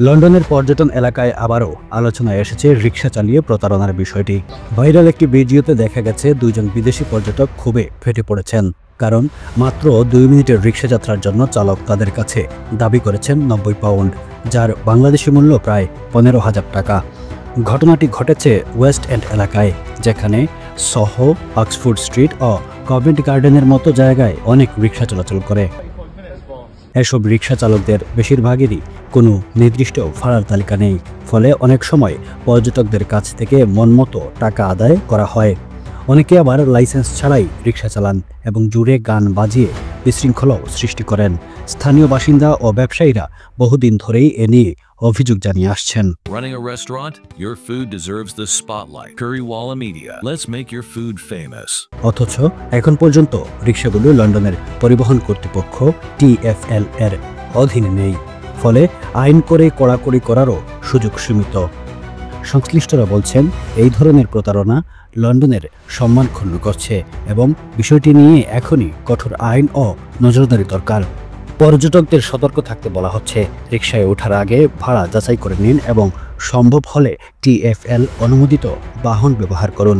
লন্ডনের পর্যটন এলাকায় আবারও আলোচনায় এসেছে রিকশা চালিয়ে প্রতারণার বিষয়টি। ভাইরাল একটি ভিডিওতে দেখা গেছে দুইজন বিদেশি পর্যটক ক্ষোভে ফেটে পড়েছেন, কারণ মাত্র 2 মিনিটের রিকশা যাত্রার জন্য চালক তাদের কাছে দাবি করেছেন 90 পাউন্ড, যার বাংলাদেশি মূল্য প্রায় 15,000 টাকা। ঘটনাটি ঘটেছে ওয়েস্ট এন্ড এলাকায়, যেখানে সোহো, অক্সফোর্ড স্ট্রিট ও কভেন্ট গার্ডেনের মতো জায়গায় অনেক রিকশা চলাচল করে। এসব রিকশা চালকদের বেশিরভাগেরই কোনো নির্দিষ্ট ভাড়ার তালিকা নেই, ফলে অনেক সময় পর্যটকদের কাছ থেকে মনমতো টাকা আদায় করা হয়। অনেকে আবার লাইসেন্স ছাড়াই রিকশা চালান এবং জুড়ে গান বাজিয়ে বিশৃঙ্খলাও সৃষ্টি করেন। স্থানীয় বাসিন্দা ও ব্যবসায়ীরা বহুদিন ধরেই এ নিয়ে অভিযোগ জানিয়ে আসছেন। Running a restaurant? Your food deserves the spotlight. Currywalla Media. Let's make your food famous. অথচ এখন পর্যন্ত রিকশাগুলো লন্ডনের পরিবহন কর্তৃপক্ষ TfL এর অধীনে নেই, ফলে আইন করে কড়াকড়ি করারও সুযোগ সীমিত। সংশ্লিষ্টরা বলছেন, এই ধরনের প্রতারণা লন্ডনের সম্মান ক্ষুণ্ণ করছে এবং বিষয়টি নিয়ে এখনই কঠোর আইন ও নজরদারি দরকার। পর্যটকদের সতর্ক থাকতে বলা হচ্ছে, রিকশায় ওঠার আগে ভাড়া যাচাই করে নিন এবং সম্ভব হলে TfL অনুমোদিত বাহন ব্যবহার করুন।